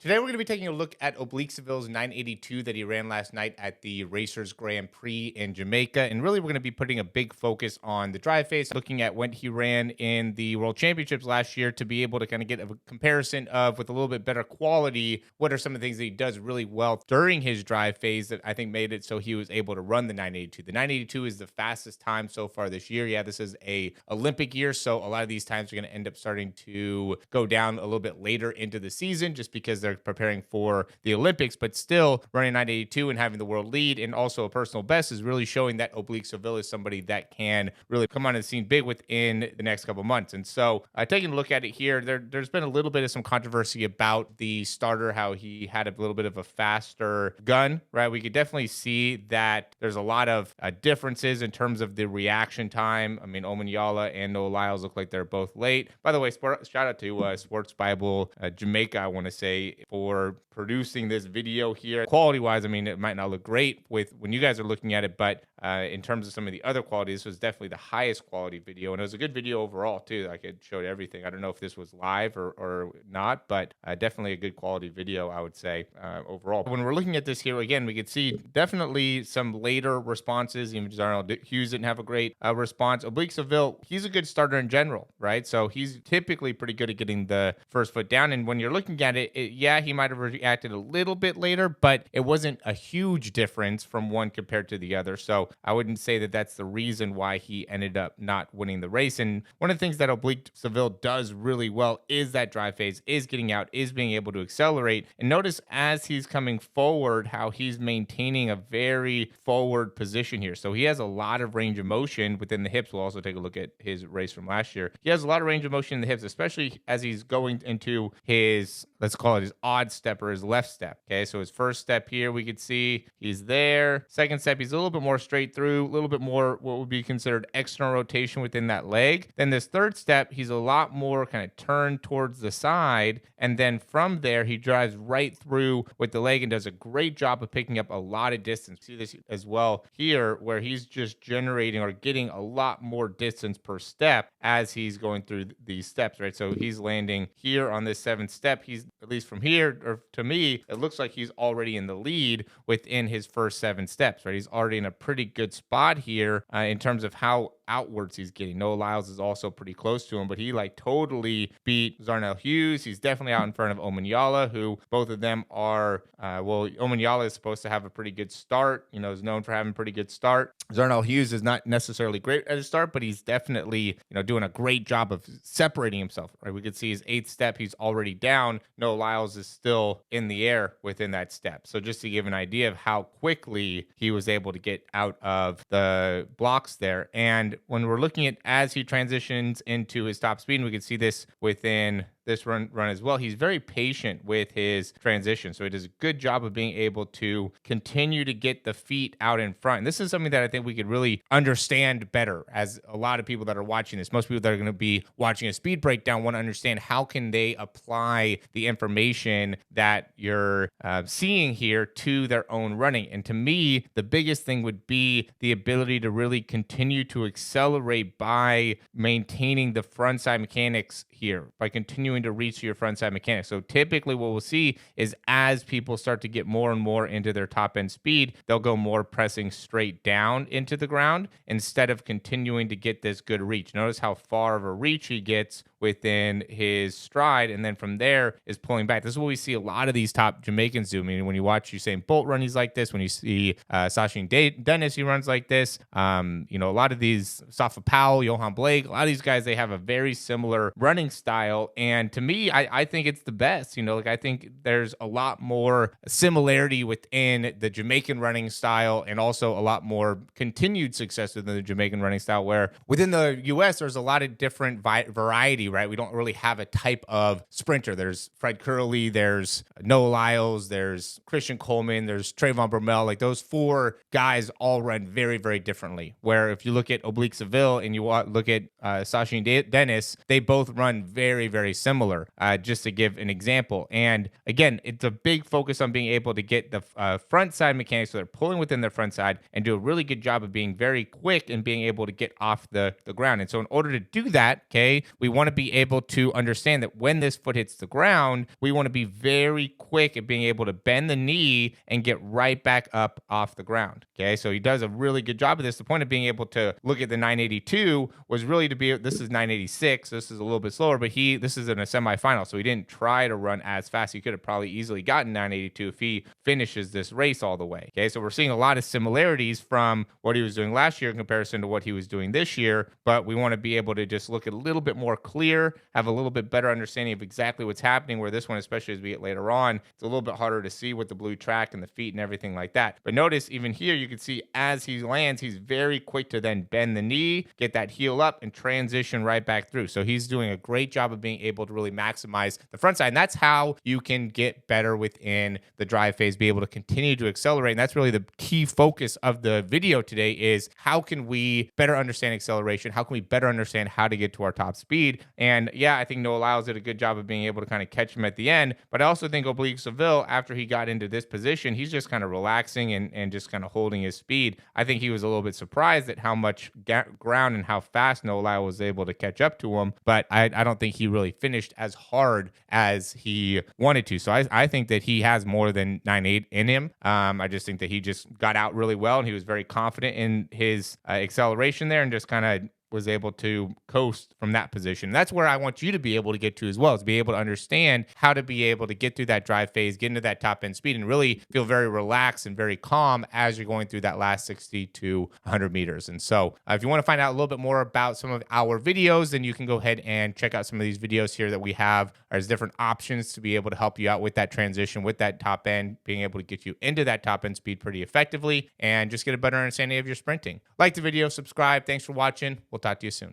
Today, we're going to be taking a look at Oblique Seville's 982 that he ran last night at the Racers Grand Prix in Jamaica. And really, we're going to be putting a big focus on the drive phase, looking at when he ran in the World Championships last year to be able to kind of get a comparison of, with a little bit better quality, what are some of the things that he does really well during his drive phase that I think made it so he was able to run the 982. The 982 is the fastest time so far this year. Yeah, this is a Olympic year, so a lot of these times are going to end up starting to go down a little bit later into the season just because they're preparing for the Olympics, but still running 982 and having the world lead and also a personal best is really showing that Oblique Seville is somebody that can really come on the scene big within the next couple months. And so taking a look at it here, there's been a little bit of some controversy about the starter, how he had a little bit of a faster gun, right? We could definitely see that there's a lot of differences in terms of the reaction time. I mean, Omanyala and Noah Lyles look like they're both late. By the way, shout out to Sports Bible Jamaica, I want to say, for producing this video here. Quality wise, I mean, it might not look great with when you guys are looking at it, but in terms of some of the other quality, this was definitely the highest quality video, and it was a good video overall too. Like, it showed everything. I don't know if this was live or not, but definitely a good quality video, I would say, overall. When we're looking at this here again, we could see definitely some later responses. Even Darnell Hughes didn't have a great response. Oblique Seville, he's a good starter in general, right? So he's typically pretty good at getting the first foot down. And when you're looking at it, yeah, he might have reacted a little bit later, but it wasn't a huge difference from one compared to the other. So I wouldn't say that that's the reason why he ended up not winning the race. And one of the things that Oblique Seville does really well is that drive phase, is getting out, is being able to accelerate. And notice as he's coming forward, how he's maintaining a very forward position here. So he has a lot of range of motion within the hips. We'll also take a look at his race from last year. He has a lot of range of motion in the hips, especially as he's going into his, let's call it his odd step or his left step. Okay, so his first step here, we could see he's there. Second step, he's a little bit more straight through, a little bit more what would be considered external rotation within that leg. Then this third step, he's a lot more kind of turned towards the side. And then from there, he drives right through with the leg and does a great job of picking up a lot of distance. See this as well here, where he's just generating or getting a lot more distance per step as he's going through these steps, right? So he's landing here on this seventh step. He's, at least from here, or to me, it looks like he's already in the lead within his first 7 steps, right? He's already in a pretty good spot here in terms of how outwards he's getting. Noah Lyles is also pretty close to him, but he like totally beat Darnell Hughes. He's definitely out in front of Omanyala, who both of them are, Omanyala is supposed to have a pretty good start, is known for having a pretty good start. Darnell Hughes is not necessarily great at a start, but he's definitely, doing a great job of separating himself, right? We could see his 8th step, he's already down. Noah Lyles is still in the air within that step. So just to give an idea of how quickly he was able to get out of the blocks there. And when we're looking at as he transitions into his top speed, and we can see this within this run as well, he's very patient with his transition. So he does a good job of being able to continue to get the feet out in front. And this is something that I think we could really understand better as a lot of people that are watching this. Most people that are going to be watching a speed breakdown want to understand how can they apply the information that you're seeing here to their own running. And to me, the biggest thing would be the ability to really continue to accelerate by maintaining the front side mechanics here, by continuing to reach your front side mechanics. So typically what we'll see is as people start to get more and more into their top end speed, they'll go more pressing straight down into the ground instead of continuing to get this good reach. Notice how far of a reach he gets within his stride, and then from there is pulling back. This is what we see a lot of these top Jamaicans do. I mean, when you watch Usain Bolt run, he's like this. When you see Sachin Dennis, he runs like this. A lot of these, Safa Powell, Johan Blake, a lot of these guys, they have a very similar running style. And to me, I think it's the best. I think there's a lot more similarity within the Jamaican running style and also a lot more continued success within the Jamaican running style, where within the U.S., there's a lot of different variety, right? We don't really have a type of sprinter. There's Fred Curley, there's Noah Lyles, there's Christian Coleman, there's Trayvon Bromell. Like, those 4 guys all run very, very differently. Where if you look at Oblique Seville and you look at Sachin Dennis, they both run very, very similar, just to give an example. And again, it's a big focus on being able to get the front side mechanics, so they're pulling within their front side and do a really good job of being very quick and being able to get off the ground. And so in order to do that, okay, we want to be able to understand that when this foot hits the ground, we want to be very quick at being able to bend the knee and get right back up off the ground. Okay, so he does a really good job of this. The point of being able to look at the 982 was really to be, this is 986, this is a little bit slower, but this is in a semifinal, so he didn't try to run as fast. He could have probably easily gotten 982 if he finishes this race all the way. Okay, so we're seeing a lot of similarities from what he was doing last year in comparison to what he was doing this year, but we want to be able to just look at a little bit more clear, have a little bit better understanding of exactly what's happening, where this one, especially as we get later on, it's a little bit harder to see with the blue track and the feet and everything like that. But notice even here, you can see as he lands, he's very quick to then bend the knee, get that heel up, and transition right back through. So he's doing a great job of being able to really maximize the front side. And that's how you can get better within the drive phase, be able to continue to accelerate. And that's really the key focus of the video today, is how can we better understand acceleration? How can we better understand how to get to our top speed? And yeah, I think Noah Lyles did a good job of being able to kind of catch him at the end. But I also think Oblique Seville, after he got into this position, he's just kind of relaxing and just kind of holding his speed. I think he was a little bit surprised at how much ground and how fast Noah Lyles was able to catch up to him. But I don't think he really finished as hard as he wanted to. So I think that he has more than 9.8 in him. I just think that he just got out really well, and he was very confident in his acceleration there, and just kind of was able to coast from that position. That's where I want you to be able to get to as well, is be able to understand how to be able to get through that drive phase, get into that top end speed, and really feel very relaxed and very calm as you're going through that last 60 to 100 meters. And so if you want to find out a little bit more about some of our videos, then you can go ahead and check out some of these videos here that we have as different options to be able to help you out with that transition, with that top end, being able to get you into that top end speed pretty effectively, and just get a better understanding of your sprinting. Like the video, subscribe. Thanks for watching. We'll talk to you soon.